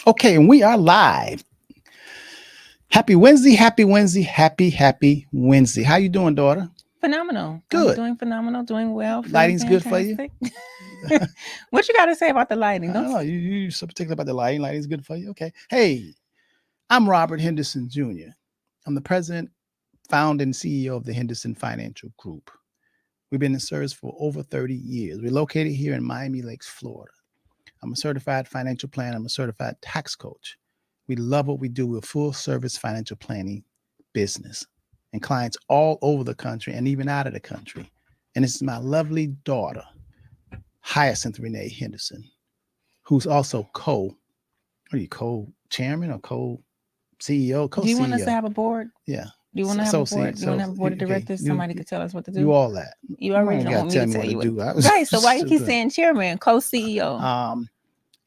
Okay, and we are live. Happy Wednesday, happy Wednesday, happy Wednesday. How you doing, daughter? Phenomenal. I'm Good. doing phenomenal, doing well, feeling Lighting's good for you? fantastic. What you got to say about the lighting? I don't know. You so particular about the lighting. Lighting's good for you. Okay. Hey, I'm Robert Henderson Jr. I'm the president, founder, and CEO of the Henderson Financial Group. We've been in service for over 30 years. We're located here in Miami Lakes, Florida. I'm a certified financial planner. I'm a certified tax coach. We love what we do. We're a full service financial planning business and clients all over the country and even out of the country. And this is my lovely daughter, Hyacinth Renee Henderson, who's also co-chairman or co-CEO, Do you want us to co-CEO. have a board? Yeah. Do you want to have a board? Do you want to have a board of Okay, directors? Somebody could tell us what to you do. all that. You already don't want me to tell you what to do. Right. So why you keep saying chairman, co-CEO?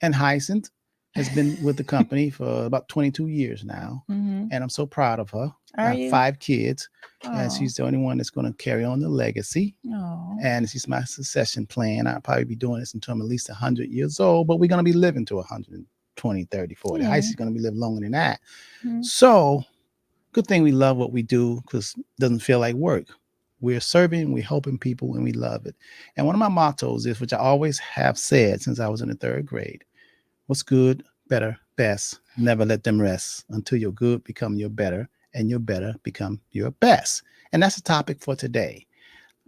And Hyacinth has been with the company for about 22 years now. Mm-hmm. And I'm so proud of her. Are I have you? 5 kids, and Oh. she's the only one that's going to carry on the legacy. Oh. And she's my succession plan. I'll probably be doing this until I'm at least 100 years old, but we're going to be living to 120, 30, 40. Yeah. Hyacinth's going to be living longer than that. Mm-hmm. So, good thing we love what we do because it doesn't feel like work. We're serving, we're helping people, and we love it. And one of my mottos is, which I always have said since I was in the 3rd grade, what's good, better, best, never let them rest until your good become your better and your better become your best. And that's the topic for today.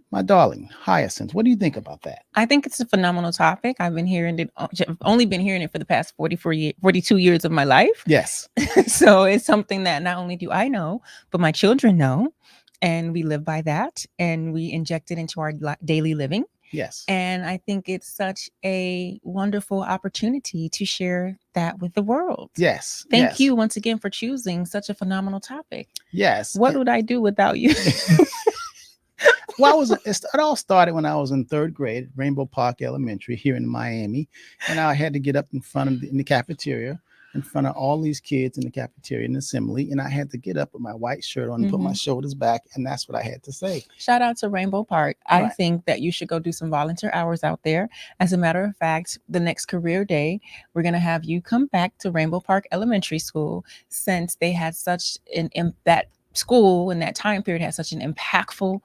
My darling, Hyacinth, what do you think about that? I think it's a phenomenal topic. I've been hearing it. I've only been hearing it for the past 42 years of my life. Yes. So it's something that not only do I know, but my children know. And we live by that. And we inject it into our daily living. Yes. And I think it's such a wonderful opportunity to share that with the world. Yes. Thank you once again for choosing such a phenomenal topic. Yes. What would I do without you? Well, it all started when I was in 3rd grade, Rainbow Park Elementary here in Miami. And I had to get up in the cafeteria, in front of all these kids in the cafeteria and assembly. And I had to get up with my white shirt on and put my shoulders back. And that's what I had to say. Shout out to Rainbow Park. I think that you should go do some volunteer hours out there. As a matter of fact, the next career day, we're going to have you come back to Rainbow Park Elementary School, since they had such that school in that time period had such an impactful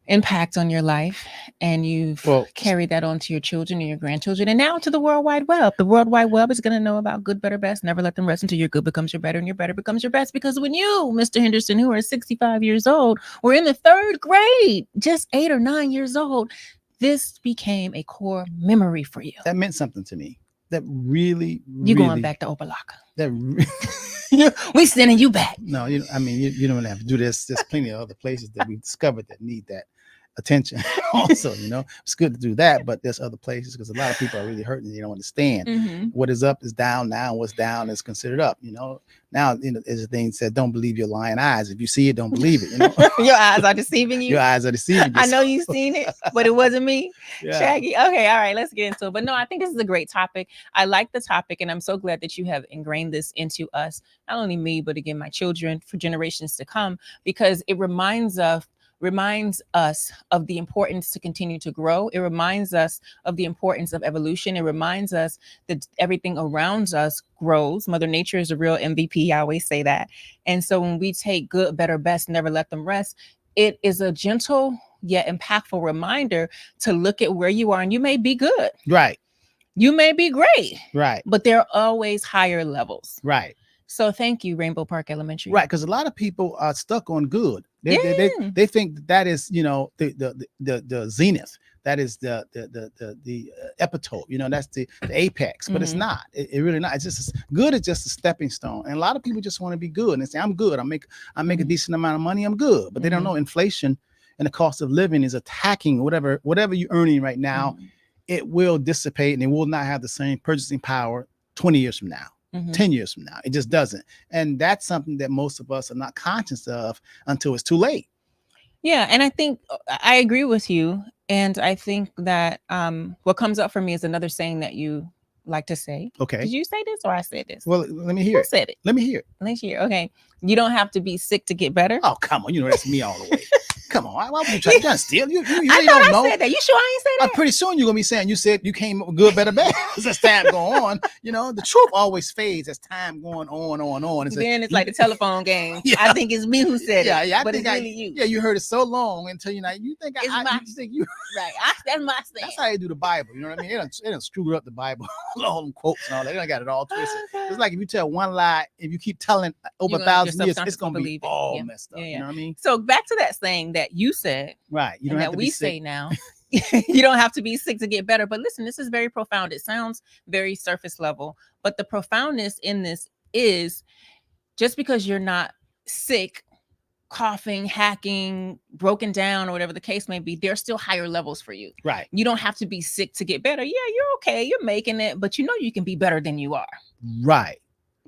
impact on your life, and you've carried that on to your children and your grandchildren, and now to the World Wide Web. The World Wide Web is going to know about good, better, best. Never let them rest until your good becomes your better and your better becomes your best. Because when you, Mr. Henderson, who are 65 years old, were in the 3rd grade, just 8 or 9 years old, this became a core memory for you. That meant something to me. That really, you going back to Opa-locka. That we sending you back. No, you don't have to do this. There's plenty of other places that we discovered that need that attention also. It's good to do that, but there's other places because a lot of people are really hurting. They don't understand what is up is down now, what's down is considered up. Now there's a thing said, don't believe your lying eyes. If you see it, don't believe it. Your eyes are deceiving you. Your eyes are deceiving you. I know you've seen it, but it wasn't me. Yeah. Shaggy. Okay, all right, let's get into it. But no, I think this is a great topic. I like the topic, and I'm so glad that you have ingrained this into us, not only me, but again, my children for generations to come, because it reminds us of the importance to continue to grow. It reminds us of the importance of evolution. It reminds us that everything around us grows. Mother Nature is a real MVP. I always say that. And so when we take good, better, best, never let them rest, it is a gentle yet impactful reminder to look at where you are, and you may be good. Right. You may be great. Right. But there are always higher levels. Right. So thank you, Rainbow Park Elementary. Right, because a lot of people are stuck on good. They think that is the zenith. That is the epitome. That's the apex. But it's not. It really not. It's just good. Is just a stepping stone. And a lot of people just want to be good and they say, I'm good. I make a decent amount of money. I'm good. But they don't know inflation and the cost of living is attacking whatever you're earning right now. It will dissipate and it will not have the same purchasing power 20 years from now. 10 years from now. It just doesn't. And that's something that most of us are not conscious of until it's too late. Yeah. And I think I agree with you. And I think that what comes up for me is another saying that you like to say. Okay. Did you say this or I said this? Well, let me hear it. Who said it? Let me hear it. Let's hear. Okay. You don't have to be sick to get better. Oh, come on. That's me all the way. Come on, why would you try to steal? You I really thought don't I know. said that. You sure I ain't say that? Pretty soon you're gonna be saying you said you came up with good, better, bad as time go on. You know, the truth always fades as time going on. Then it's like the telephone game. Yeah. I think it's me who said Yeah, it. yeah. But it's really you. Yeah, you heard it so long until you think It's you think you right. That's my stance. That's how they do the Bible. You know what I mean? They don't screw up the Bible, all them quotes and all that. They done got it all twisted. It's like if you tell one lie, if you keep telling over You're a gonna- thousand your years, it's subconscious gonna will be believe it. all Yeah. messed up. Yeah, You yeah. know what I mean? So back to that saying that you said, Right. You don't and have that to be we sick. say now. You don't have to be sick to get better. But listen, this is very profound. It sounds very surface level, but the profoundness in this is just because you're not sick, coughing, hacking, broken down, or whatever the case may be, there's still higher levels for you. Right. You don't have to be sick to get better. Yeah, you're okay. You're making it, but you know you can be better than you are. Right.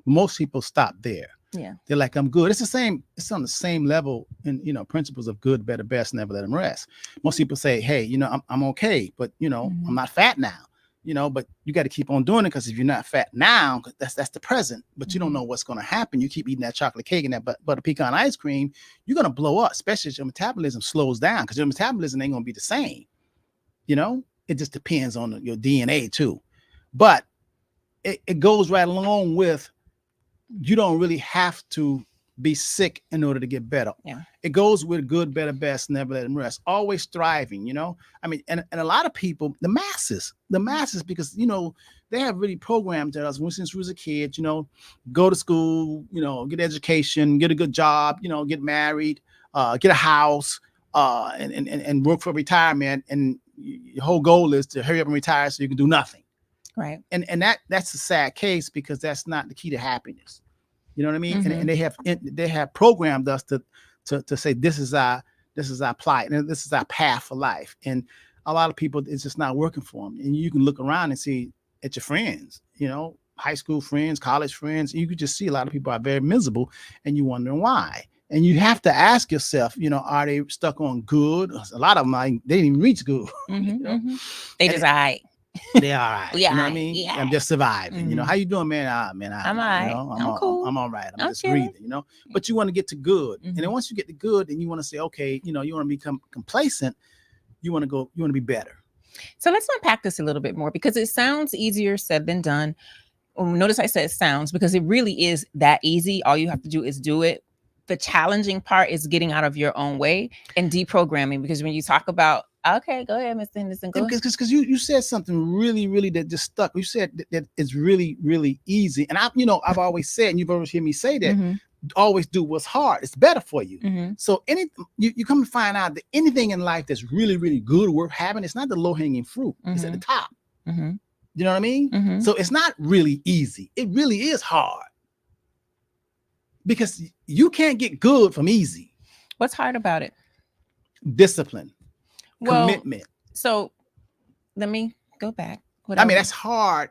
Most people stop there. Yeah. They're like, I'm good. It's the same. It's on the same level in, principles of good, better, best, never let them rest. Most people say, hey, I'm okay, but, Mhm. I'm not fat now, but you got to keep on doing it because if you're not fat now, 'cause that's the present, but you don't Mhm. know what's going to happen. You keep eating that chocolate cake and that butter pecan ice cream, you're going to blow up, especially as your metabolism slows down because your metabolism ain't going to be the same. It just depends on your DNA too. But it goes right along with you don't really have to be sick in order to get better. Yeah. It goes with good, better, best, never let them rest. Always striving, I mean, and a lot of people, the masses, because, they have really programmed us since we was a kid, go to school, get education, get a good job, get married, get a house, and work for retirement. And your whole goal is to hurry up and retire so you can do nothing. Right. And that's a sad case because that's not the key to happiness. You know what I mean? Mhm. And they have programmed us to say this is our plight and this is our path for life. And a lot of people, it's just not working for them. And you can look around and see at your friends, high school friends, college friends. You could just see a lot of people are very miserable, and you wondering why. And you have to ask yourself, are they stuck on good? A lot of them, they didn't even reach good. Mhm, You know? mhm. They And just all right. They all right. Yeah, You know what I mean? yeah. I'm just surviving. Mhm. How you doing, man? I'm all right. I'm cool. I'm all right. I'm just chilling. breathing, But you want to get to good. Mhm. And then once you get to good and you want to say, okay, you want to become complacent, you want to be better. So let's unpack this a little bit more because it sounds easier said than done. Notice I said sounds because it really is that easy. All you have to do is do it. The challenging part is getting out of your own way and deprogramming, because when you talk about, okay, go ahead, Mr. Henderson, go ahead. Because you said something really, really that just stuck. You said that it's really, really easy. And I've always said, and you've always heard me say that, Mhm, always do what's hard. It's better for you. mhm. So you come to find out that anything in life that's really, really good, worth having, it's not the low-hanging fruit. It's at the top. Mhm, You know what I mean? mhm. So it's not really easy. It really is hard. Because you can't get good from easy. What's hard about it? Discipline, Well, commitment. so let me go back. I mean, that's hard.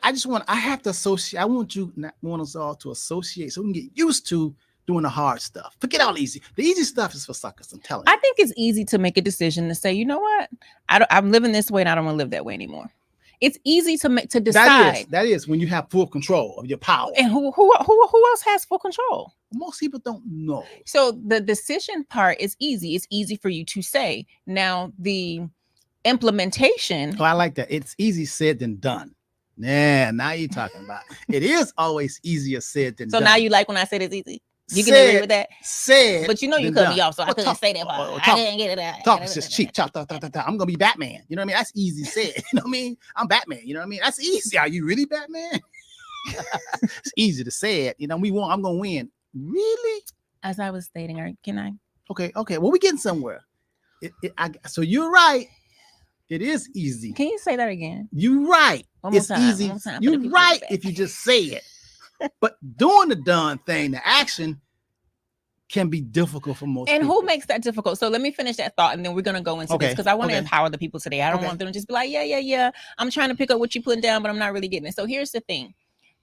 I just I have to associate. I want us all to associate so we can get used to doing the hard stuff. Forget all easy. The easy stuff is for suckers. I'm telling you. I think it's easy to make a decision to say, you know what, I'm living this way and I don't want to live that way anymore. It's easy to decide. That is when you have full control of your power. And who else has full control? Most people don't know. So the decision part is easy. It's easy for you to say. Now the implementation. Oh, I like that. It's easy said than done. Yeah, now you're talking about it. Is always easier said than So done. now you like when I said it's easy. You can Said- agree with that. Said, But you know you than cut me done. off, so I Well, couldn't talk- say that part. well, I talk- didn't get it out. Talk is just cheap. Chop, I'm gonna be Batman. You know what I mean? That's easy said. You know what I mean? I'm Batman. You know what I mean? That's easy. Are you really Batman? It's easy to say it. I'm gonna win. Really? As I was stating, can I? Okay. Well, we getting somewhere. So you're right. It is easy. Can you say that again? You're right. One more It's time, easy. one more time for the You're people right in the back. if you just say it. But doing the done thing, the action, can be difficult for most And people. who makes that difficult? So let me finish that thought, and then we're gonna go into this Okay, because I want to okay. empower the people today. I don't Okay. want them to just be like, yeah. I'm trying to pick up what you're putting down, but I'm not really getting it. So here's the thing.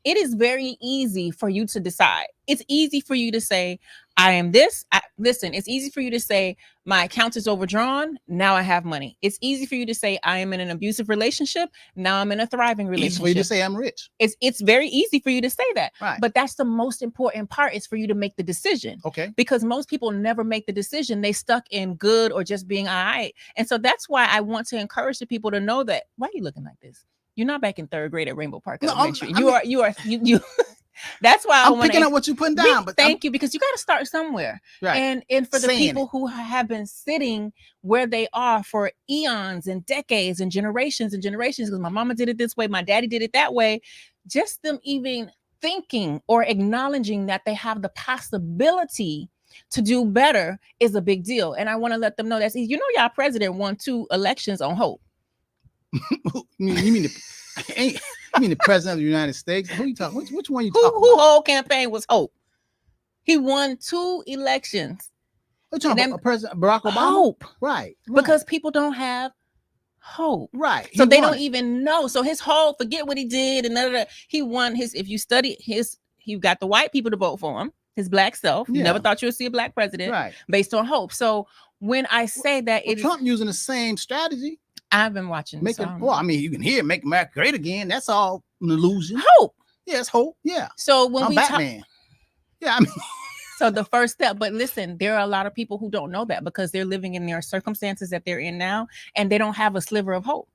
It is very easy for you to decide. It's easy for you to say, I am this. Listen, it's easy for you to say my account is overdrawn. Now I have money. It's easy for you to say I am in an abusive relationship. Now I'm in a thriving relationship. Easy for you to say I'm rich. It's very easy for you to say that. Right. But that's the most important part, is for you to make the decision. Okay. Because most people never make the decision. They stuck in good or just being all right. And so that's why I want to encourage the people to know that. Why are you looking like this? You're not back in 3rd grade at Rainbow Park Elementary. You That's why I'm picking up what you're putting down. But thank you, because you got to start somewhere. Right. And for the people who have been sitting where they are for eons and decades and generations, because my mama did it this way, my daddy did it that way, just them even thinking or acknowledging that they have the possibility to do better is a big deal. And I want to let them know that, you know, y'all president won 2 elections on hope. You mean the president of the United States? Who you talking? Which one you talking about? Who whole campaign was hope? He won 2 elections. What you talking about? President Barack Obama? Hope. Right. Because people don't have hope. Right. So they don't even know. So his whole, forget what he did and he won his, if you study his, he got the white people to vote for him, his black self. You never thought you would see a black president, right, based on hope. So when I say that Trump using the same strategy. I've been watching. I mean, you can hear "Make America Great Again." That's all an illusion. Hope. Yeah, it's hope. Yeah. So when I'm Batman. Yeah, I mean. So the first step, but listen, there are a lot of people who don't know that because they're living in their circumstances that they're in now, and they don't have a sliver of hope.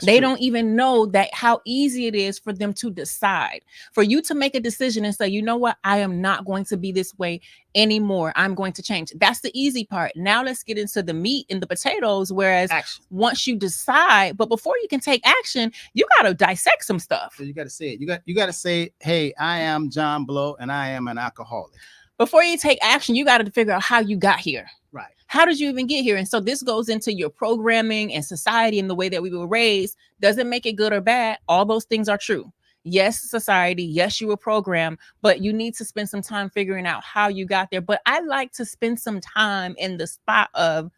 They don't even know that how easy it is for them to decide, for you to make a decision and say, you know what, I am not going to be this way anymore. I'm going to change. That's the easy part. Now let's get into the meat and the potatoes. Whereas once you decide, but before you can take action, you got to dissect some stuff. So you got to say it. You got to say, hey, I am John Blow and I am an alcoholic. Before you take action, you got to figure out how you got here. Right. How did you even get here? And so this goes into your programming and society and the way that we were raised. Doesn't make it good or bad. All those things are true. Yes, society. Yes, you were programmed, but you need to spend some time figuring out how you got there. But I like to spend some time in the spot of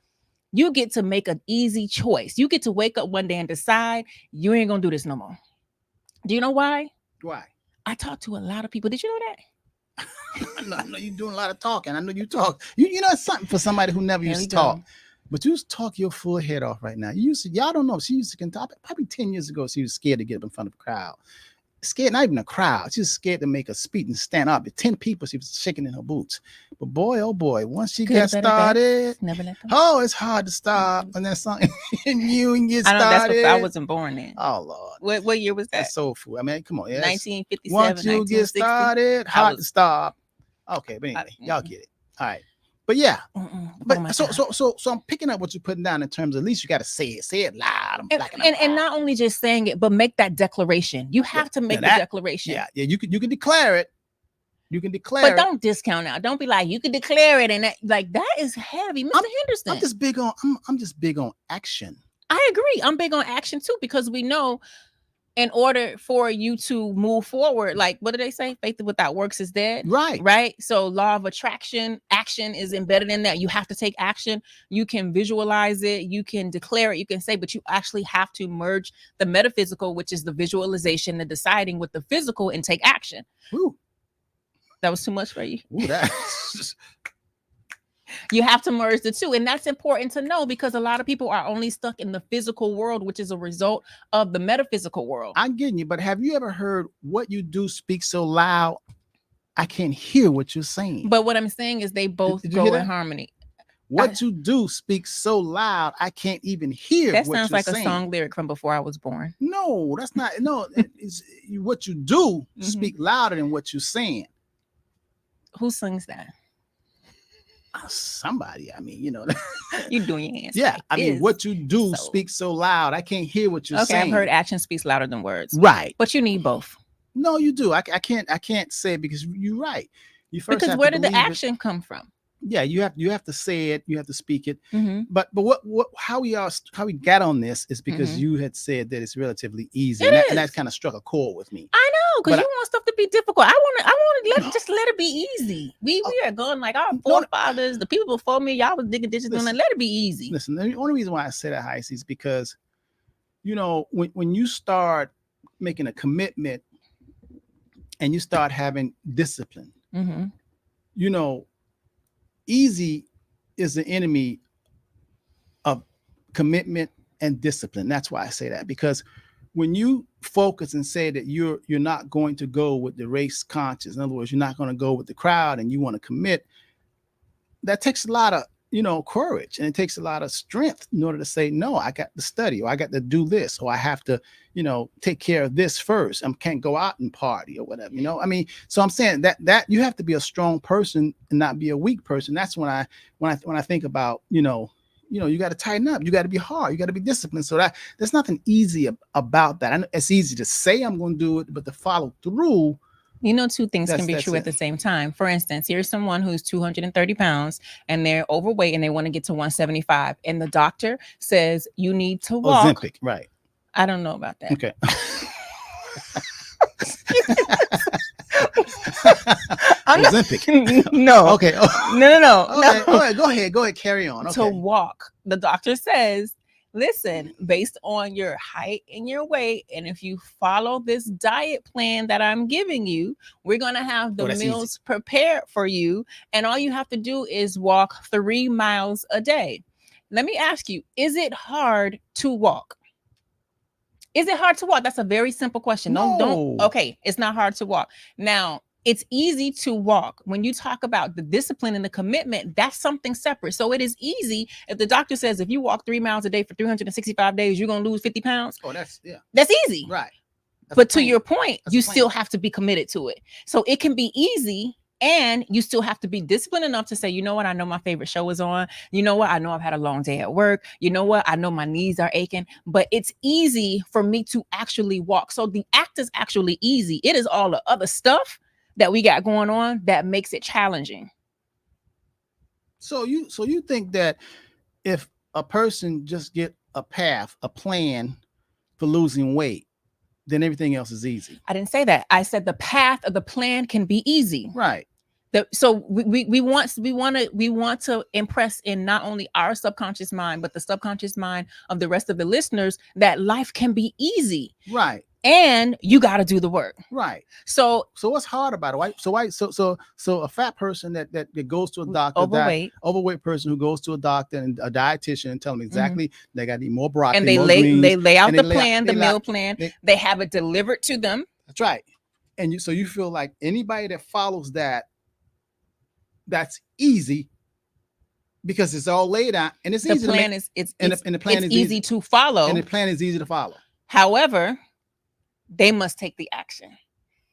you get to make an easy choice. You get to wake up one day and decide you ain't going to do this no more. Do you know why? Why? I talk to a lot of people. Did you know that? I know you're doing a lot of talking. I know you talk. You know, it's something for somebody who never used to talk. But you talk your full head off right now. Y'all don't know. She used to talk. Probably 10 years ago, she was scared to get up in front of a crowd. Scared, not even a crowd. She was scared to make a speech and stand up. At 10 people, she was shaking in her boots. But boy, oh boy, once she got started, it's hard to stop. And then something in you and get started. I wasn't born then. Oh Lord. What year was that? That's soul food. I mean, come on. 1957. Once you get started, hard to stop. Okay, but anyway, y'all get it. All right. But yeah, but so I'm picking up what you're putting down in terms of, at least you got to say it loud. And not only just saying it, but make that declaration. You have to make the declaration. Yeah, you can declare it. You can declare it. But don't discount out. Don't be like, you can declare it, and that is heavy, Mr. Henderson. I'm just big on action. I agree. I'm big on action too, because we know in order for you to move forward, like, what do they say? Faith without works is dead. Right. So law of attraction, action is embedded in that. You have to take action. You can visualize it. You can declare it. You can say, but you actually have to merge the metaphysical, which is the visualization, the deciding, with the physical, and take action. Ooh. That was too much for you. Ooh, that's... You have to merge the two. And that's important to know, because a lot of people are only stuck in the physical world, which is a result of the metaphysical world. I'm getting you, but have you ever heard what you do speak so loud I can't hear what you're saying? But what I'm saying is they both go in harmony. What you do speaks so loud I can't even hear. That sounds like a song lyric from before I was born. No, that's not. No, it's what you do speak louder than what you're saying. Who sings that? Somebody. I mean, you know. You doing your hands. Yeah, I mean, what you do speaks so loud I can't hear what you're saying. I've heard action speaks louder than words. Right. But you need both. No, you do. I can't say it, because you're right. You first because where did the action come from? Yeah, you have to say it, you have to speak it. But what how we got on this is because you had said that it's relatively easy, and that kind of struck a chord with me. I know, because you want stuff to be difficult. I want to just let it be easy. We are going like our forefathers, the people before me, y'all was digging ditches, and let it be easy. Listen, the only reason why I said that, Heisey, is because, you know, when you start making a commitment and you start having discipline, you know, easy is the enemy of commitment and discipline. That's why I say that, because when you focus and say that you're not going to go with the race conscious, in other words, you're not going to go with the crowd and you want to commit, that takes a lot of courage, and it takes a lot of strength in order to say, no, I got to study, or I got to do this, or I have to take care of this first. I can't go out and party or whatever. I mean, so I'm saying that you have to be a strong person and not be a weak person. That's when I think about you got to tighten up, you got to be hard, you got to be disciplined. So there's nothing easy about that. I know it's easy to say I'm going to do it, but to follow through. Two things can be true at the same time. For instance, here's someone who's 230 pounds and they're overweight and they want to get to 175. And the doctor says you need to walk. Ozempic, right? I don't know about that. Okay. Ozempic. No. Okay. No. Okay. All right. Go ahead. Carry on. Okay. To walk, the doctor says, listen, based on your height and your weight, and if you follow this diet plan that I'm giving you, we're going to have the meals prepared for you. And all you have to do is walk 3 miles a day. Let me ask you, is it hard to walk? Is it hard to walk? That's a very simple question. No. Okay, it's not hard to walk. Now, it's easy to walk. When you talk about the discipline and the commitment, that's something separate. So it is easy if the doctor says if you walk 3 miles a day for 365 days, you're going to lose 50 pounds. Oh, that's easy. Right. But to your point, you still have to be committed to it. So it can be easy, and you still have to be disciplined enough to say, you know what? I know my favorite show is on. You know what? I know I've had a long day at work. You know what? I know my knees are aching, but it's easy for me to actually walk. So the act is actually easy. It is all the other stuff that we got going on that makes it challenging. So you think that if a person just get a plan for losing weight, then everything else is easy? I didn't say that. I said the path of the plan can be easy. Right. So we want to impress in not only our subconscious mind, but the subconscious mind of the rest of the listeners that life can be easy. Right. And you got to do the work. Right. So what's hard about it? So a fat person that goes to a doctor, overweight person who goes to a doctor and a dietitian and tell them exactly they got to eat more broccoli, and they lay out the plan, the meal plan. They have it delivered to them. That's right. And you feel like anybody that follows that's easy because it's all laid out and it's easy. The plan is easy to follow, and the plan is easy to follow. However, they must take the action.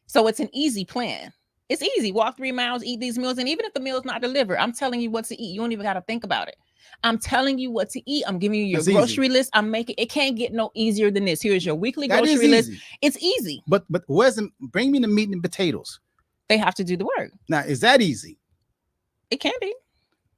So it's an easy plan. It's easy. Walk 3 miles, eat these meals. And even if the meal is not delivered, I'm telling you what to eat. You don't even got to think about it. I'm telling you what to eat. I'm giving you your grocery list. It can't get no easier than this. Here's your weekly grocery list. It's easy. But bring me the meat and potatoes. They have to do the work. Now, is that easy? It can be.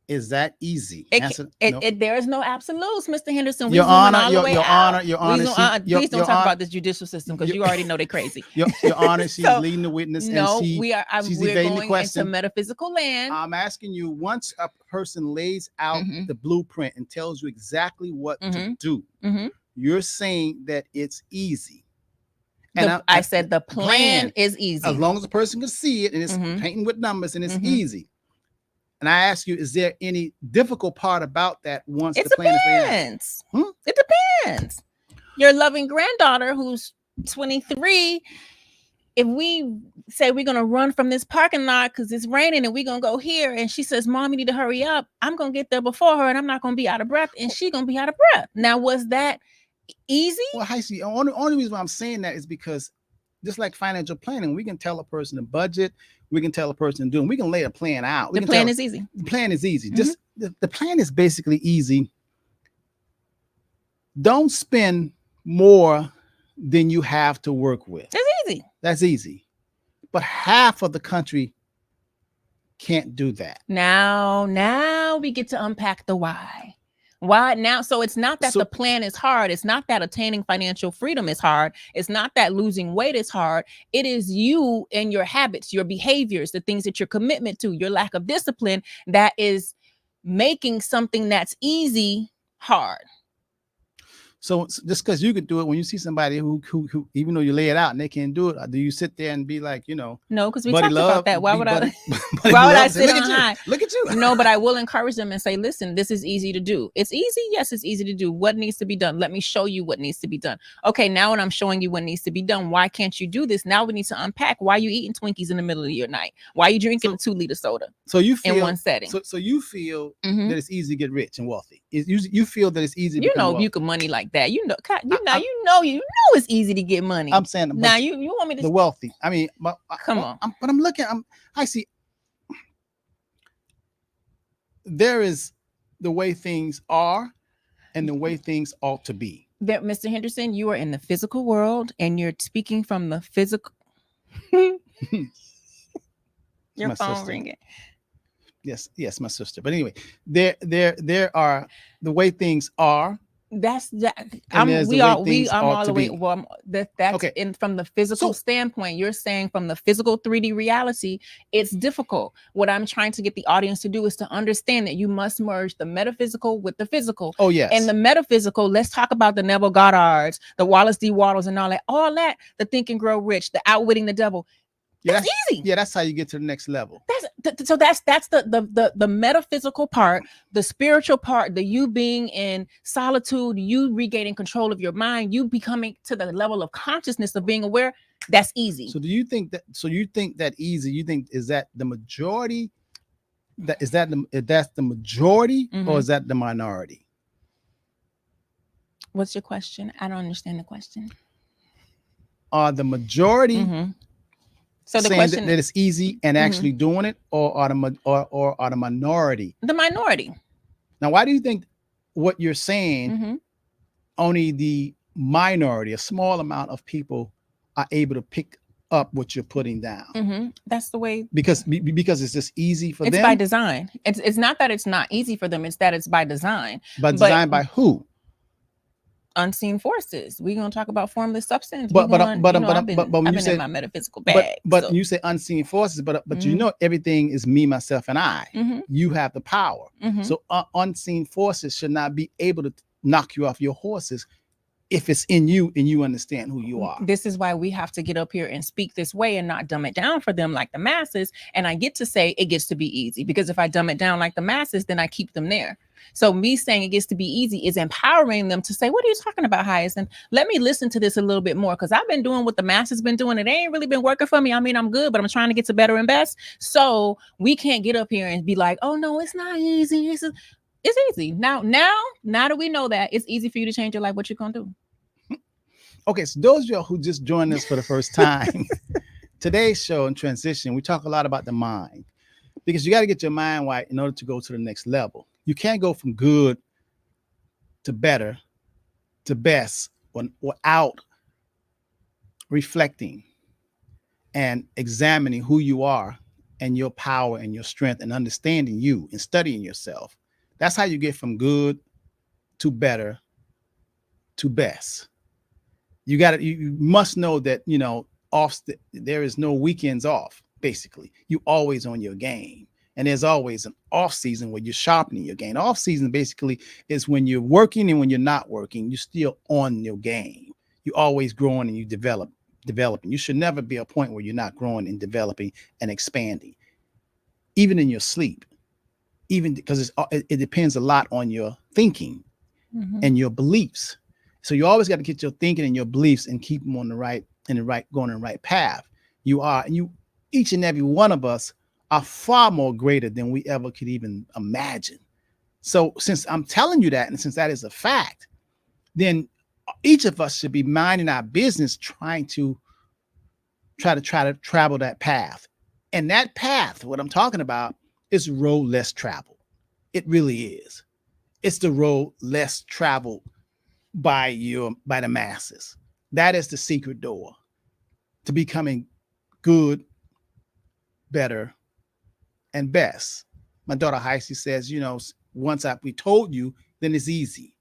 Is that easy? There is no absolutes, Mr. Henderson. Your Honor, please don't talk about this judicial system because you already know they're crazy. Your Honor, she's leading the witness. No, she's we're going into metaphysical land. I'm asking you, once a person lays out the blueprint and tells you exactly what to do, you're saying that it's easy. And I said the plan is easy. As long as the person can see it and it's painting with numbers and it's easy. And I ask you, is there any difficult part about that once the plan is laid out? It depends. Your loving granddaughter who's 23, if we say we're going to run from this parking lot because it's raining and we're going to go here, and she says, Mom, you need to hurry up, I'm going to get there before her and I'm not going to be out of breath, and she's going to be out of breath. Now, was that easy? Well, the only reason why I'm saying that is because just like financial planning, we can tell a person to budget, we can tell a person to do, and we can lay a plan out. The plan is easy. The plan is easy. Just the plan is basically easy. Don't spend more than you have to work with. That's easy. But half of the country can't do that. Now we get to unpack the why. Why now? So it's not that the plan is hard. It's not that attaining financial freedom is hard. It's not that losing weight is hard. It is you and your habits, your behaviors, the things that you're commitment to, your lack of discipline that is making something that's easy hard. So just because you could do it, when you see somebody who even though you lay it out and they can't do it, do you sit there and be like, No, because we buddy talked love, about that. Why would I? buddy Why would I love, sit look on at you, high? look at you. No, but I will encourage them and say, listen, this is easy to do. It's easy. Yes, it's easy to do. What needs to be done? Let me show you what needs to be done. Okay, now when I'm showing you what needs to be done, why can't you do this? Now we need to unpack. Why are you eating Twinkies in the middle of your night? Why are you drinking a 2-liter soda? So you feel in one setting. So you feel Mhm. that it's easy to get rich and wealthy. You feel that it's easy to You become know, wealthy. you can money like that. You know it's easy to get money. I'm saying now you want me to the wealthy. I mean, come on. But I'm looking. I see. There is the way things are, and the way things ought to be. That Mr. Henderson, you are in the physical world, and you're speaking from the physical. Your My phone sister. ringing. Yes, my sister. But anyway, there are the way things are. That's that. there's the way I'm things ought all to the way. be. Well, that's Okay. in from the physical So- standpoint. You're saying from the physical 3D reality, it's difficult. What I'm trying to get the audience to do is to understand that you must merge the metaphysical with the physical. Oh yes. And the metaphysical, let's talk about the Neville Goddards, the Wallace D. Waddles, and all that. All that, the Think and Grow Rich, the Outwitting the Devil. That's easy. Yeah, that's how you get to the next level. That's the metaphysical part, the spiritual part, the you being in solitude, you regaining control of your mind, you becoming to the level of consciousness of being aware. That's easy. So do you think that? So you think that easy? You think is that the majority? That's the majority, Mhm. or is that the minority? What's your question? I don't understand the question. Are the majority Mhm. So the saying question that it's easy and Mhm. actually doing it, or are the minority? the minority. Now, why do you think what you're saying Mhm. only the minority, a small amount of people, are able to pick up what you're putting down? Mhm. That's the way. Because it's just easy for It's them. by design. It's not that it's not easy for them. It's that it's by design. By design by who? Unseen forces. We're gonna talk about formless substance. But when I've you been say in my metaphysical bag. but you say unseen forces, but you Mhm. know everything is me, myself, and I. Mhm. You have the power. Mhm. So unseen forces should not be able to knock you off your horses if it's in you and you understand who you are. This is why we have to get up here and speak this way and not dumb it down for them like the masses. And I get to say it gets to be easy, because if I dumb it down like the masses, then I keep them there. So me saying it gets to be easy is empowering them to say, what are you talking about, Hyacinth? Let me listen to this a little bit more, because I've been doing what the masses been doing. It ain't really been working for me. I mean, I'm good, but I'm trying to get to better and best. So we can't get up here and be like, oh no, it's not easy. It's easy. Now that we know that, it's easy for you to change your life. What you gonna do? Okay, so those of y'all who just joined us for the first time, today's show in transition, we talk a lot about the mind, because you got to get your mind right in order to go to the next level. You can't go from good to better to best without reflecting and examining who you are and your power and your strength, and understanding you and studying yourself. That's how you get from good to better to best. You must know that, there is no weekends off. Basically, you always on your game, and there's always an off season where you're sharpening your game. Off season basically is when you're working, and when you're not working, you're still on your game. You always growing and you developing. You should never be a point where you're not growing and developing and expanding, even in your sleep, even because it depends a lot on your thinking and your beliefs. So you always got to get your thinking and your beliefs and keep them on going in the right path. Each and every one of us are far more greater than we ever could even imagine. So since I'm telling you that, and since that is a fact, then each of us should be minding our business, try to travel that path. And that path, what I'm talking about, is road less traveled. It really is. It's the road less traveled by the masses. That is the secret door to becoming good, better, and best. My daughter Heisey says, once we told you, then it's easy.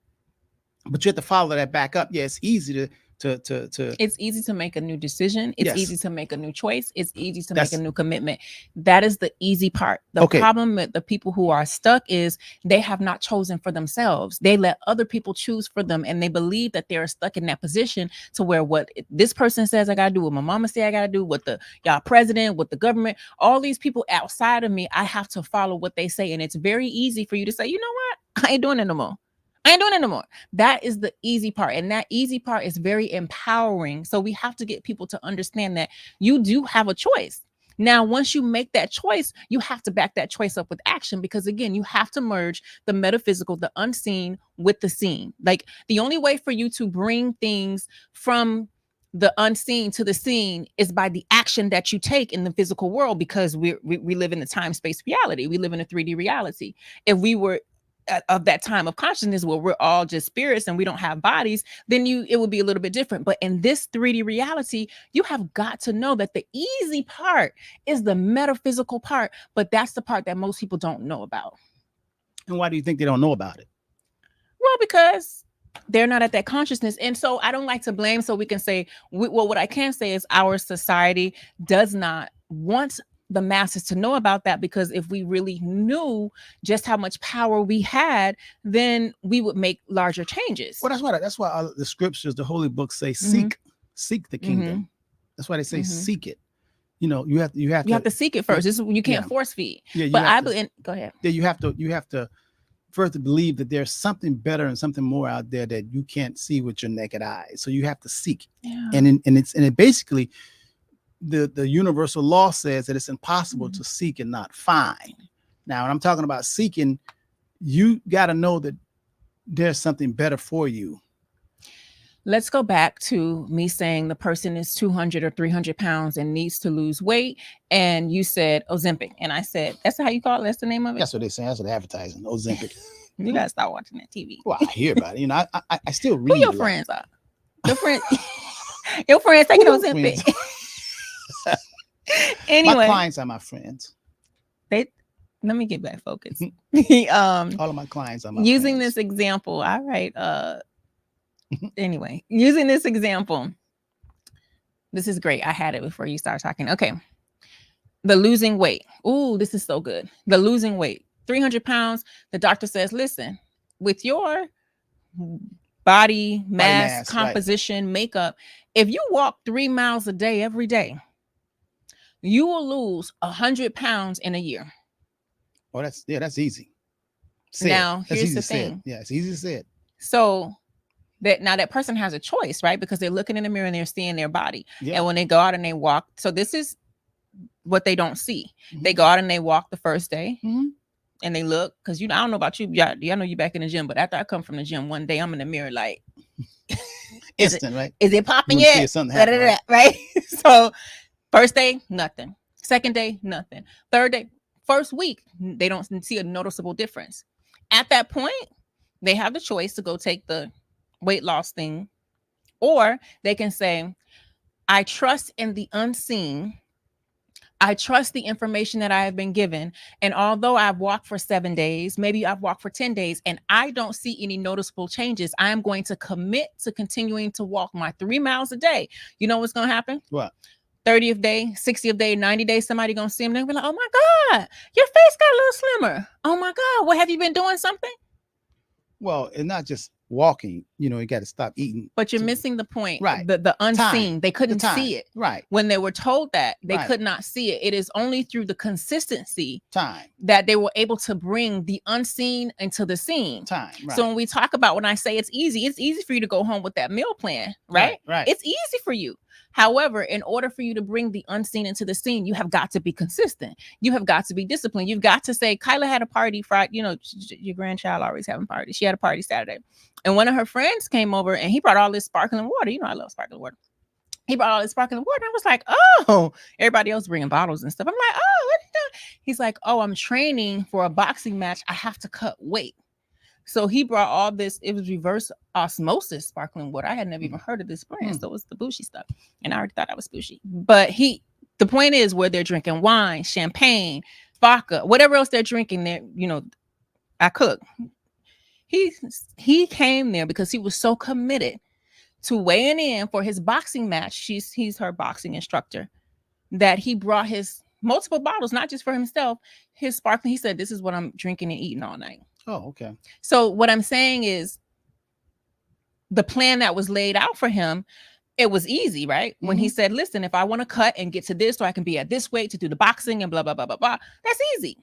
But you have to follow that back up. Yeah, it's easy It's easy to make a new decision. It's Yes. easy to make a new choice. It's easy to That's- make a new commitment. That is the easy part. The Okay. problem with the people who are stuck is they have not chosen for themselves. They let other people choose for them, and they believe that they're stuck in that position to where what this person says I gotta do, what my mama say I gotta do, what the y'all president, what the government, all these people outside of me, I have to follow what they say. And it's very easy for you to say, you know what? I ain't doing it no more. I ain't doing it no more. That is the easy part. And that easy part is very empowering. So we have to get people to understand that you do have a choice. Now, once you make that choice, you have to back that choice up with action, because again, you have to merge the metaphysical, the unseen with the seen. Like the only way for you to bring things from the unseen to the seen is by the action that you take in the physical world, because we live in the time-space reality. We live in a 3D reality. If we were of that time of consciousness where we're all just spirits and we don't have bodies, then it would be a little bit different. But in this 3D reality, you have got to know that the easy part is the metaphysical part, but that's the part that most people don't know about. And why do you think they don't know about it? Well, because they're not at that consciousness. And so I don't like to blame. So we can say, well, what I can say is our society does not want the masses to know about that, because if we really knew just how much power we had, then we would make larger changes. Well, that's why the scriptures, the holy books say, Mhm. seek the kingdom. Mhm. That's why they say Mhm. seek it. You know, you have to seek it first. You can't force feed. Yeah, you But have I to- believe. Go ahead. Yeah, you have to first believe that there's something better and something more out there that you can't see with your naked eyes. So you have to seek. Yeah. And it basically, the universal law says that it's impossible to seek and not find. Now, when I'm talking about seeking, you got to know that there's something better for you. Let's go back to me saying the person is 200 or 300 pounds and needs to lose weight. And you said Ozempic. And I said, that's how you call it? That's the name of it? That's what they say. That's what they're advertising. Ozempic. You got to start watching that TV. Well, I hear about it. You know, I still read. Who your a lot. friends are? Your friends, your friends taking Who your Ozempic. friends? Anyway, My clients are my friends. let me get back focused. All of my clients are my Using friends. this example, all right. Anyway, using this example, this is great. I had it before you start talking. Okay. The losing weight. Ooh, this is so good. The losing weight, 300 pounds. The doctor says, listen, with your body mass, composition, makeup, if you walk 3 miles a day, every day, you will lose 100 pounds in a year. Oh, that's easy. Now, here's the thing. Yeah, it's easy to say it. So that person has a choice, right? Because they're looking in the mirror and they're seeing their body. Yeah. And when they go out and they walk, so this is what they don't see. Mhm. They go out and they walk the first day. Mhm. And they look, because I don't know about you. Yeah, I know you back in the gym, but after I come from the gym one day, I'm in the mirror like, Instant, right? is it popping You wanna see yet? if something happened, Right? So first day, nothing. Second day, nothing. Third day, first week, they don't see a noticeable difference. At that point, they have the choice to go take the weight loss thing, or they can say, I trust in the unseen. I trust the information that I have been given. And although I've walked for 7 days, maybe I've walked for 10 days, and I don't see any noticeable changes, I am going to commit to continuing to walk my 3 miles a day. You know what's going to happen? What? 30th day, 60th day, 90 days, somebody going to see them. They'll be like, oh my God, your face got a little slimmer. Oh my God, what, have you been doing something? Well, it's not just walking, you got to stop eating. But you're missing the point. Right. The unseen. Time. They couldn't Time. see it. Right. When they were told that, they Right. could not see it. It is only through the consistency Time. that they were able to bring the unseen into the seen. Time. Right. So when we talk about, when I say it's easy for you to go home with that meal plan, right? Right. It's easy for you. However, in order for you to bring the unseen into the scene, you have got to be consistent. You have got to be disciplined. You've got to say, Kyla had a party Friday. Your grandchild always having parties. She had a party Saturday. And one of her friends came over and he brought all this sparkling water. I love sparkling water. He brought all this sparkling water. I was like, oh, everybody else bringing bottles and stuff. I'm like, oh, what are you doing? He's like, oh, I'm training for a boxing match. I have to cut weight. So he brought all this. It was reverse osmosis sparkling water. I had never even heard of this brand. So it was the bougie stuff. And I already thought I was bougie. But the point is, where they're drinking wine, champagne, vodka, whatever else they're drinking there, I cook. He came there because he was so committed to weighing in for his boxing match. He's her boxing instructor. That he brought his multiple bottles, not just for himself, his sparkling. He said, "This is what I'm drinking and eating all night." Oh, okay. So what I'm saying is, the plan that was laid out for him, it was easy, right? When he said, "Listen, if I want to cut and get to this, so I can be at this weight to do the boxing and blah blah blah blah blah," that's easy.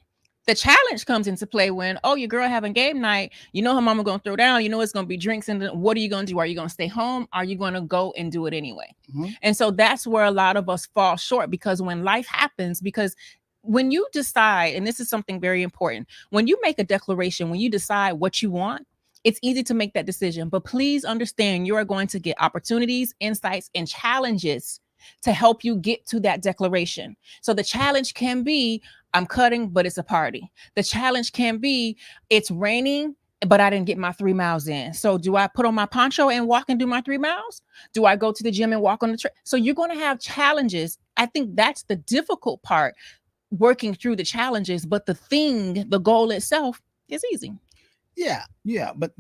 The challenge comes into play when, oh, your girl having game night, you know her mama gonna throw down, you know it's gonna be drinks, and what are you gonna do? Are you gonna stay home? Are you gonna go and do it anyway? And so that's where a lot of us fall short, because when life happens, because when you decide, and this is something very important, when you make a declaration, when you decide what you want, it's easy to make that decision. But please understand, you are going to get opportunities, insights, and challenges to help you get to that declaration. So the challenge can be, I'm cutting, but it's a party. The challenge can be, it's raining, but I didn't get my 3 miles in. So do I put on my poncho and walk and do my 3 miles? Do I go to the gym and walk on the trail? So you're going to have challenges. I think that's the difficult part, working through the challenges, but the goal itself is easy. Yeah, but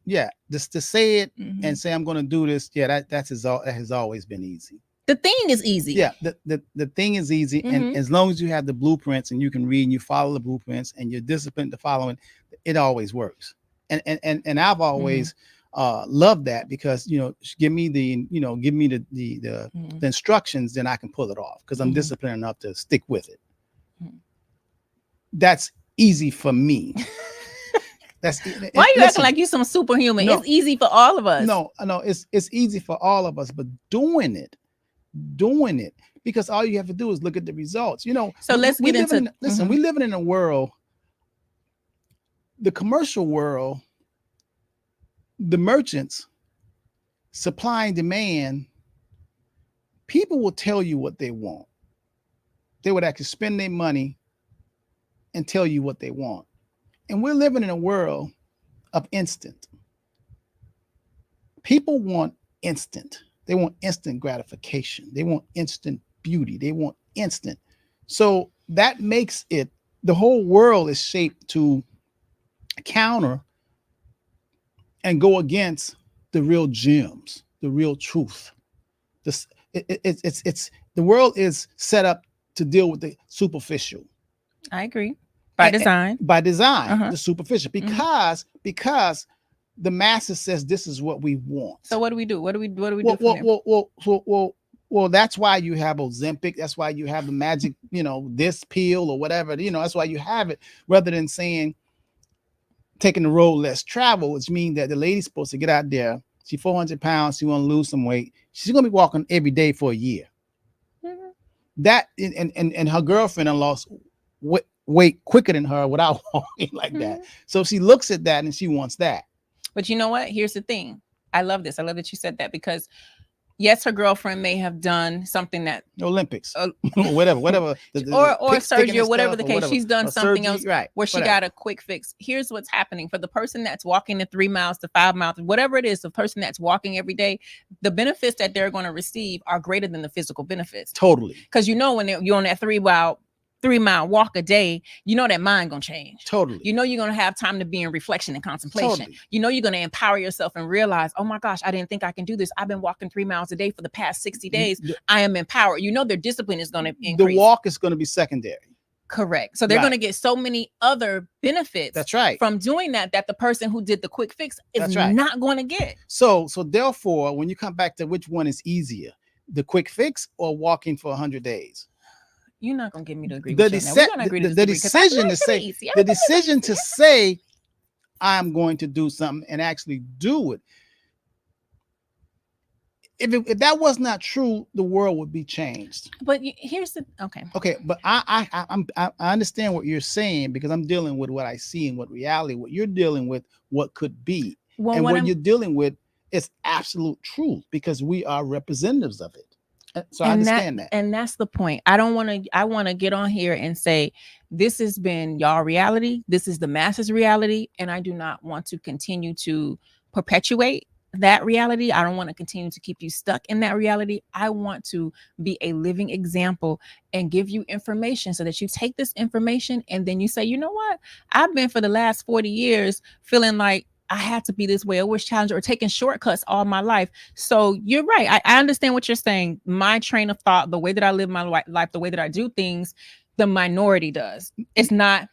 yeah, just to say it and say I'm going to do this, that has always been easy. The thing is easy. Yeah, the thing is easy, and as long as you have the blueprints and you can read and you follow the blueprints and you're disciplined to following, it always works. And I've always loved that, because give me the instructions, then I can pull it off, because I'm disciplined enough to stick with it. That's easy for me. Why are you acting like you some superhuman? No, it's easy for all of us. No, it's easy for all of us, but doing it, because all you have to do is look at the results. So let's get into. Listen, we living in a world, the commercial world, the merchants, supply and demand. People will tell you what they want. They would actually spend their money and tell you what they want. And we're living in a world of instant. People want instant. They want instant gratification. They want instant beauty. They want instant. So that makes it, the whole world is shaped to counter and go against the real gems, the real truth. The world is set up to deal with the superficial. I agree. By design. The superficial, because the masses says this is what we want. So what do we do? What do we do? Well, that's why you have Ozempic. That's why you have the magic, this pill or whatever. That's why you have it, rather than saying taking the road less traveled, which means that the lady's supposed to get out there. She's 400 pounds. She want to lose some weight. She's gonna be walking every day for a year. That and her girlfriend lost weight quicker than her without walking like that. So she looks at that and she wants that. But you know what? Here's the thing. I love this. I love that you said that, because yes, her girlfriend may have done something that Olympics, whatever, or surgery or whatever the case. She's done something else, right? Where she got a quick fix. Here's what's happening for the person that's walking the 3 miles to 5 miles, whatever it is. The person that's walking every day, the benefits that they're going to receive are greater than the physical benefits. Totally, because when you're on that 3 mile walk a day, that mind gonna change. Totally. You're gonna have time to be in reflection and contemplation. Totally. You're gonna empower yourself and realize, oh my gosh, I didn't think I can do this. I've been walking 3 miles a day for the past 60 days. I am empowered. Their discipline is gonna increase. The walk is gonna be secondary. Correct. So they're gonna get so many other benefits. That's right. From doing that the person who did the quick fix is not going to get. So therefore, when you come back to which one is easier, the quick fix or walking for 100 days? You're not gonna get me to agree. The decision to say I'm going to do something and actually do it. If that was not true, the world would be changed. But here's the okay. But I understand what you're saying, because I'm dealing with what I see and what reality. What you're dealing with, what could be, and what you're dealing with is absolute truth, because we are representatives of it. So I understand that. And that's the point. I want to get on here and say, this has been y'all reality. This is the masses reality. And I do not want to continue to perpetuate that reality. I don't want to continue to keep you stuck in that reality. I want to be a living example and give you information so that you take this information and then you say, you know what? I've been for the last 40 years feeling like I had to be this way, always challenged or taking shortcuts all my life. So you're right. I understand what you're saying. My train of thought, the way that I live my life, the way that I do things, the minority does. It's not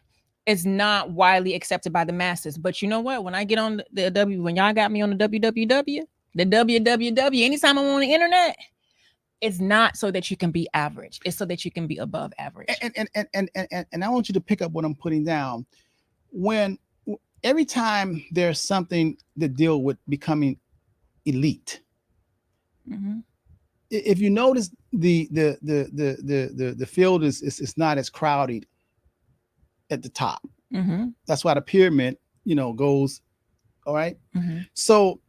widely accepted by the masses. But you know what? When I get on when y'all got me on the www, anytime I'm on the internet, it's not so that you can be average. It's so that you can be above average. And I want you to pick up what I'm putting down. Every time there's something that deal with becoming elite, if you notice the field is not as crowded at the top. That's why the pyramid, goes. All right. So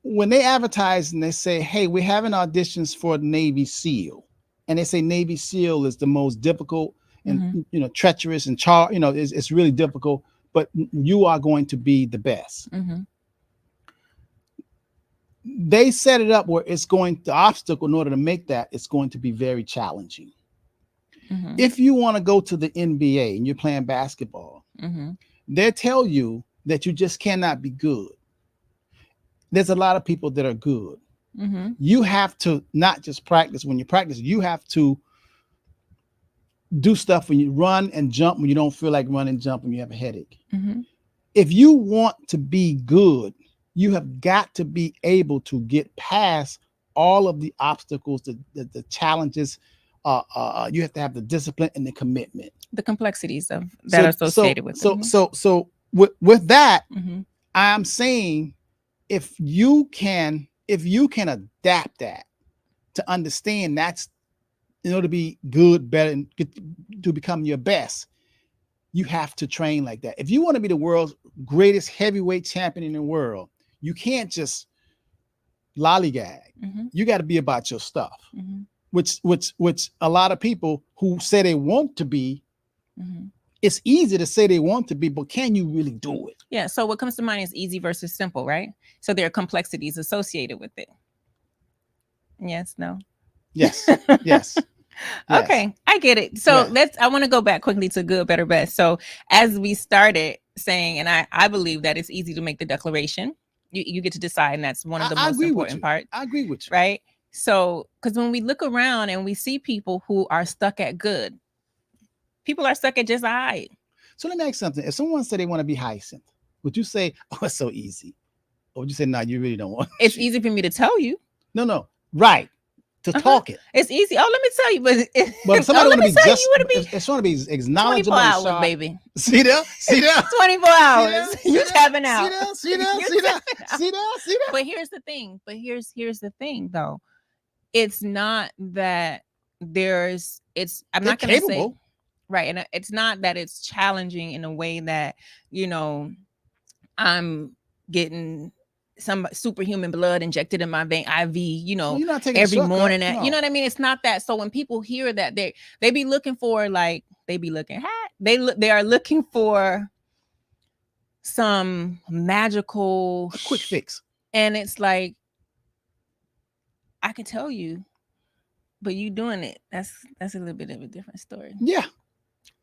when they advertise and they say, hey, we're having auditions for Navy SEAL, and they say Navy SEAL is the most difficult and treacherous and it's really difficult, but you are going to be the best. They set it up where the obstacle in order to make that, it's going to be very challenging. If you want to go to the NBA and you're playing basketball, they tell you that you just cannot be good. There's a lot of people that are good. You have to not just practice. When you practice, you have to do stuff when you run and jump when you don't feel like running and jump when you have a headache. If you want to be good, you have got to be able to get past all of the obstacles, the challenges. You have to have the discipline and the commitment, the complexities that are associated with it. So with that, I'm saying if you can adapt that to understand that's in order to be good, better, and to become your best, you have to train like that. If you want to be the world's greatest heavyweight champion in the world, you can't just lollygag. You got to be about your stuff. Which a lot of people who say they want to be, it's easy to say they want to be, but can you really do it? Yeah. So what comes to mind is easy versus simple, right? So there are complexities associated with it. Yes, no. Yes. Yes. Okay, I get it. So I want to go back quickly to good, better, best. So as we started saying, and I believe that it's easy to make the declaration. You get to decide, and that's one of the most important parts. I agree with you. Right? So, because when we look around and we see people who are stuck at good, people are stuck at just all right. So let me ask something. If someone said they want to be Hyacinth, would you say, oh, it's so easy? Or would you say, no, you really don't want to? It's easy for me to tell you. No. Right. To talk it. It's easy. Oh, let me tell you. But if somebody want to be just, it's want to be knowledgeable. 24 hours, baby. See there? 24 hours. You tapping out. See there? But here's the thing. Here's the thing, though. It's not that I'm not going to say, right. And it's not that it's challenging in a way that, I'm getting some superhuman blood injected in my vein, IV, every morning. No. You know what I mean? It's not that. So when people hear that, they be looking for they are looking for some magical quick fix. And it's like, I can tell you, but you doing it, that's a little bit of a different story. Yeah.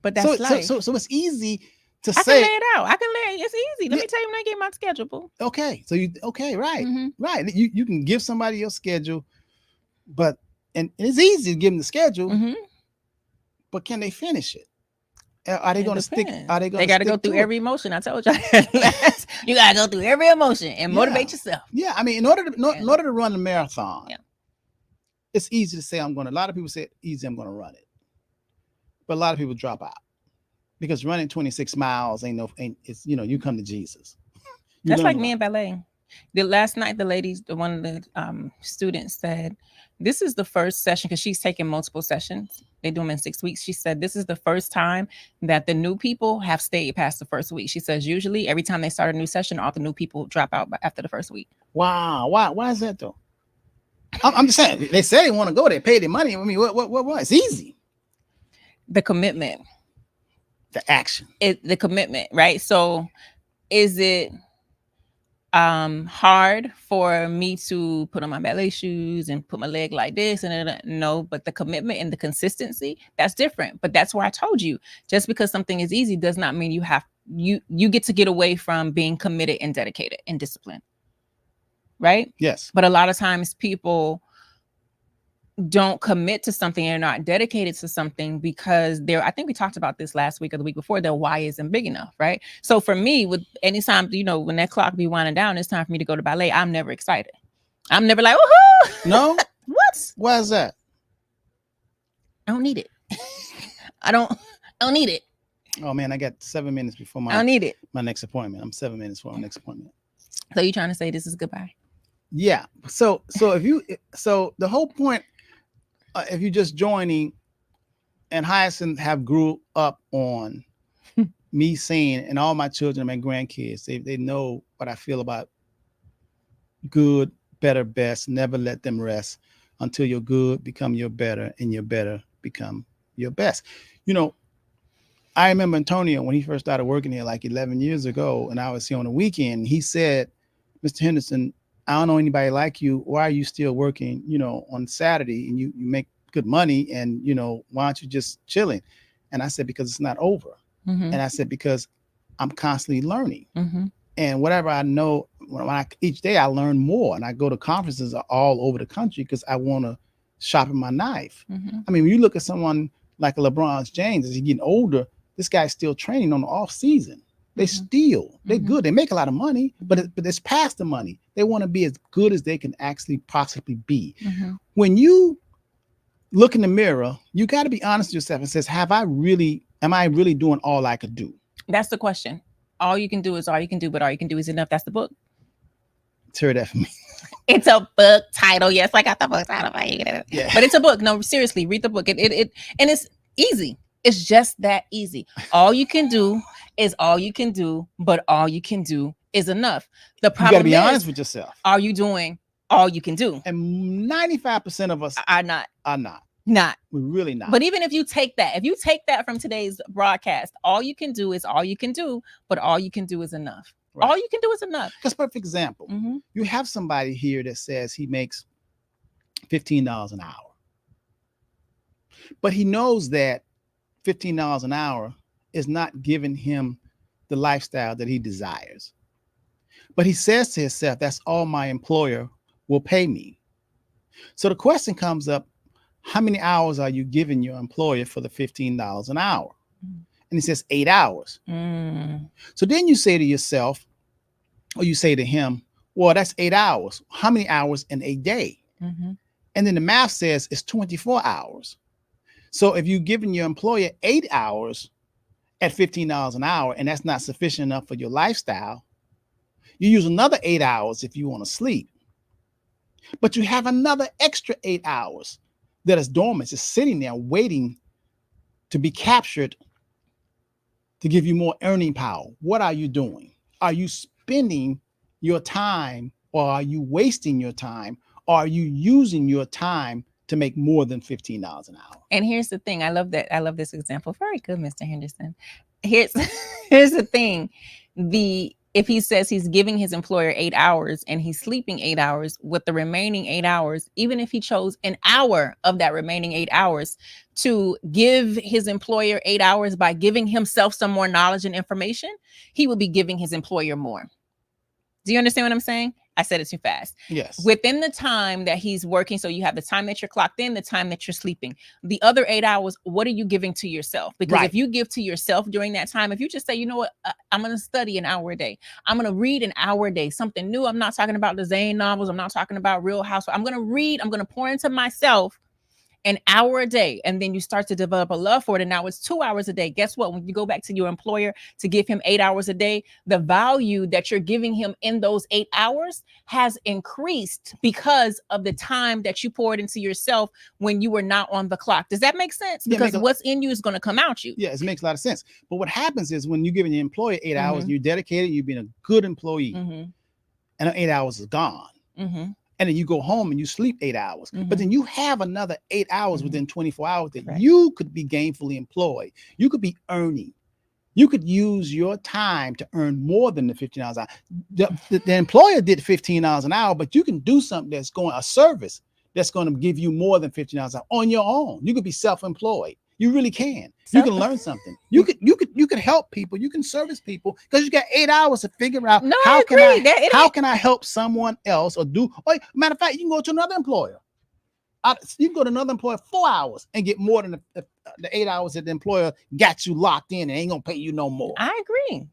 But that's life. So it's easy to I say. can lay it out. It's easy. Let me tell you when I get my schedule. Okay. Right. Right. You can give somebody your schedule, but and it's easy to give them the schedule, but can they finish it? Are they going to stick? They got to go through every emotion. I told you. You got to go through every emotion and motivate yourself. Yeah. I mean, in order to run a marathon, it's easy to say a lot of people say easy, I'm going to run it. But a lot of people drop out because running 26 miles you come to Jesus. That's like me in ballet. Last night, one of the students said, this is the first session, because she's taking multiple sessions. They do them in 6 weeks. She said, this is the first time that the new people have stayed past the first week. She says, usually every time they start a new session, all the new people drop out after the first week. Wow. Why is that though? I'm just saying, they say they want to go, they pay their money. I mean, what? It's easy. The commitment. The action. The commitment, right? So is it hard for me to put on my ballet shoes and put my leg like this and then, no, but the commitment and the consistency, that's different. But that's why I told you, just because something is easy does not mean you get to get away from being committed and dedicated and disciplined, right? Yes. But a lot of times people don't commit to something and are not dedicated to something because I think we talked about this last week or the week before, their why isn't big enough, right? So for me, with anytime, when that clock be winding down, it's time for me to go to ballet, I'm never excited. I'm never like, woohoo! No? What? Why is that? I don't need it. I don't need it. Oh man, I got 7 minutes before I don't need it. my next appointment. I'm 7 minutes for my next appointment. So you trying to say this is goodbye? Yeah. So the whole point, if you're just joining, and Hyacinth have grew up on me saying, and all my children and my grandkids, they know what I feel about good, better, best. Never let them rest until your good become your better and your better become your best. I remember Antonio when he first started working here like 11 years ago, and I was here on the weekend. He said, "Mr. Henderson, I don't know anybody like you. Why are you still working, on Saturday, and you make good money, and why aren't you just chilling?" And I said, because it's not over. Mm-hmm. And I said, because I'm constantly learning. Mm-hmm. And whatever I know, each day I learn more, and I go to conferences all over the country because I want to sharpen my knife. Mm-hmm. I mean, when you look at someone like a LeBron James, as he's getting older, this guy's still training on the off season. They're good. They make a lot of money, but it's past the money. They want to be as good as they can actually possibly be. Mm-hmm. When you look in the mirror, you got to be honest with yourself and says, am I really doing all I could do? That's the question. All you can do is all you can do, but all you can do is enough. That's the book. Hear that for me. It's a book title. Yes, I got the book title for you. Yeah. But it's a book. No, seriously, read the book. And it's easy. It's just that easy. All you can do is all you can do, but all you can do is enough. The problem you got to be honest with yourself. Are you doing all you can do? And 95% of us are not. We're really not. But even if you take that from today's broadcast, all you can do is all you can do, but all you can do is enough. Right. All you can do is enough. Because perfect example, you have somebody here that says he makes $15 an hour, but he knows that $15 an hour is not giving him the lifestyle that he desires. But he says to himself, that's all my employer will pay me. So the question comes up, how many hours are you giving your employer for the $15 an hour? And he says 8 hours. So then you say to yourself, or you say to him, well, that's 8 hours. How many hours in a day? And then the math says it's 24 hours. So if you're giving your employer 8 hours at $15 an hour, and that's not sufficient enough for your lifestyle, you use another 8 hours if you want to sleep. But you have another extra 8 hours that is dormant, just sitting there waiting to be captured to give you more earning power. What are you doing? Are you spending your time, or are you wasting your time? Or are you using your time to make more than $15 an hour? And here's the thing. I love that. I love this example. Very good, Mr. Henderson. Here's the thing. If he says he's giving his employer 8 hours and he's sleeping 8 hours, with the remaining 8 hours, even if he chose an hour of that remaining 8 hours to give his employer 8 hours by giving himself some more knowledge and information, he will be giving his employer more. Do you understand what I'm saying? I said it too fast. Yes. Within the time that he's working, so you have the time that you're clocked in, the time that you're sleeping. The other 8 hours, what are you giving to yourself? Because if you give to yourself during that time, if you just say, you know what, I'm going to study an hour a day. I'm going to read an hour a day, something new. I'm not talking about the Zane novels. I'm not talking about Real Housewives. I'm going to read. I'm going to pour into myself an hour a day, and then you start to develop a love for it. And now it's 2 hours a day. Guess what? When you go back to your employer to give him 8 hours a day, the value that you're giving him in those 8 hours has increased because of the time that you poured into yourself when you were not on the clock. Does that make sense? Because what's in you is going to come out you. Yeah, it makes a lot of sense. But what happens is when you're giving your employer 8 hours, you're dedicated, you're being a good employee, and 8 hours is gone. And then you go home and you sleep 8 hours. But then you have another 8 hours within 24 hours that you could be gainfully employed. You could be earning. You could use your time to earn more than the $15 an hour. The employer did $15 an hour, but you can do something that's going a service that's going to give you more than $15 an hour on your own. You could be self-employed. You really can. You can learn something. You could help people. You can service people because you got 8 hours to figure out how can I help someone else or do. Oh, matter of fact, you can go to another employer. You can go to another employer 4 hours and get more than the 8 hours that the employer got you locked in and ain't gonna pay you no more. I agree.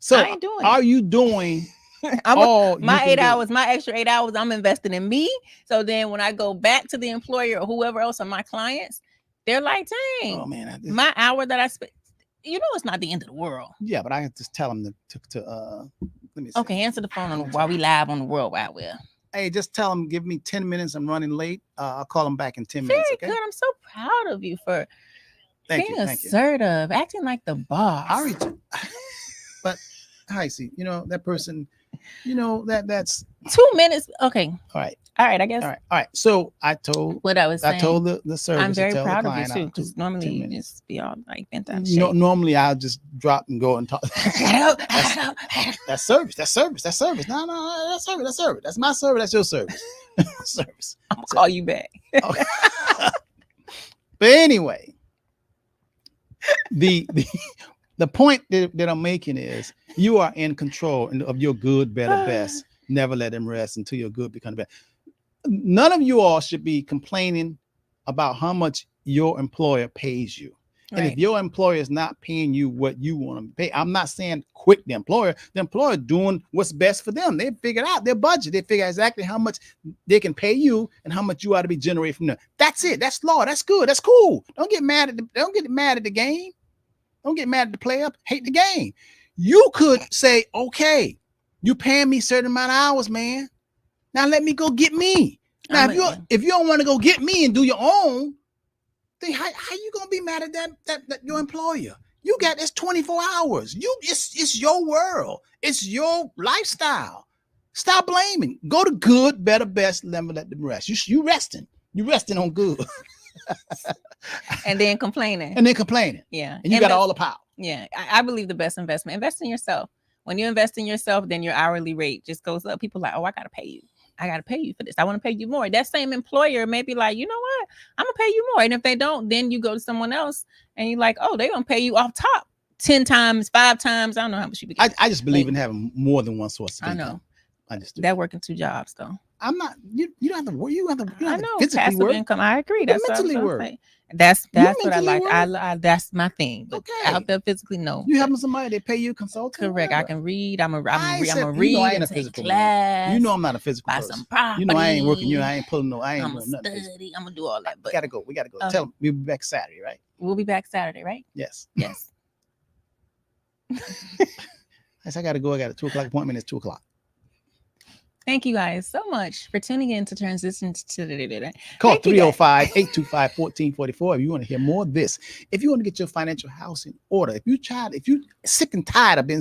So are you doing my 8 hours, my extra 8 hours, I'm investing in me. So then when I go back to the employer or whoever else are my clients, they're like, dang, oh man, my hour that I spent, it's not the end of the world. Yeah, but I have to just tell them to let me see. Okay, answer the phone while we live on the World Wide Web. Hey, just tell them, give me 10 minutes. I'm running late. I'll call them back in 10 minutes. Okay? Good. I'm so proud of you for being assertive, acting like the boss. But I see, that person, that's 2 minutes. Okay. All right. I guess. All right. So I told the service. I'm very proud of you too, because normally you just be all like bent out of shape. Normally I'll just drop and go and talk. That's service. That's service. That's service. No, that's service. That's service. That's my service. That's your service. Service. I'm gonna call you back. Okay. But anyway, the point that I'm making is you are in control of your good, better, best. Never let them rest until your good become better. None of you all should be complaining about how much your employer pays you. And if your employer is not paying you what you want to pay, I'm not saying quit the employer. The employer doing what's best for them. They figured out their budget. They figure exactly how much they can pay you and how much you ought to be generated from them. That's it. That's law. That's good. That's cool. Don't get mad at the game. Don't get mad at the player. Hate the game. You could say, okay, you paying me a certain amount of hours, man. Now let me go get me. Now, if you don't want to go get me and do your own, then how you gonna be mad at that your employer? You got this 24 hours. It's your world. It's your lifestyle. Stop blaming. Go to good, better, best. Never let them rest. You resting. You resting on good. And then complaining. Yeah. And you got all the power. Yeah. I believe the best investment. Invest in yourself. When you invest in yourself, then your hourly rate just goes up. People are like, oh, I got to pay you. I got to pay you for this. I want to pay you more. That same employer may be like, you know what? I'm going to pay you more. And if they don't, then you go to someone else and you're like, oh, they're going to pay you off top 10 times, 5 times. I don't know how much you get. I just believe in having more than one source of income. I know. I just do. That working 2 jobs though. I'm not. You don't have to work. You have to physically passive work. income. I agree. That's mentally work. That's what I like. I that's my thing. But out there physically, no. You having somebody that pay you consulting? Correct. I can read. I'm a read. I ain't a physical class. You know I'm not a physical person. Some property. You know I ain't working. I ain't pulling no. I ain't doing nothing. Study. I'm gonna do all that. But we gotta go. Tell them we'll be back Saturday, right? We'll be back Saturday, right? Yes. I gotta go. I got a 2:00 appointment. It's 2:00. Thank you guys so much for tuning in to Transitions to Call 305-825-1444 if you want to hear more of this. If you want to get your financial house in order, if you sick and tired of being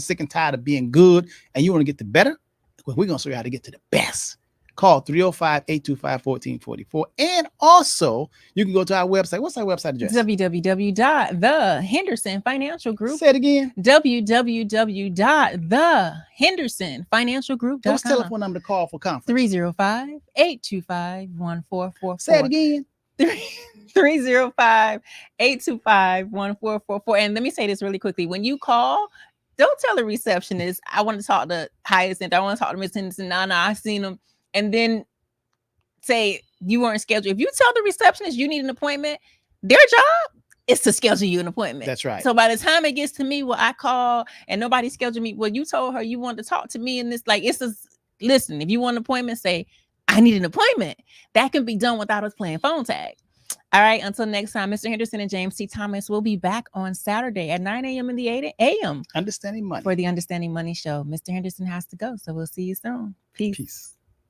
good and you want to get the better, well, we're gonna show you how to get to the best. Call 305-825-1444. And also, you can go to our website. What's our website address? www.thehendersonfinancialgroup. Say it again. www.thehendersonfinancialgroup.com. What's the telephone number to call for conference? 305-825-1444. Say it again. 305-825-1444. And let me say this really quickly. When you call, don't tell the receptionist, I want to talk to Hyacinth. I want to talk to Miss Henderson. No, I seen them. And then say you weren't scheduled. If you tell the receptionist you need an appointment, their job is to schedule you an appointment. That's right. So by the time it gets to me, I call and nobody scheduled me. Well, you told her you wanted to talk to me, and listen, if you want an appointment, say, I need an appointment. That can be done without us playing phone tag. All right. Until next time, Mr. Henderson and James T. Thomas will be back on Saturday at 9 a.m. in the 8 a.m. Understanding Money. For the Understanding Money Show. Mr. Henderson has to go, so we'll see you soon. Peace.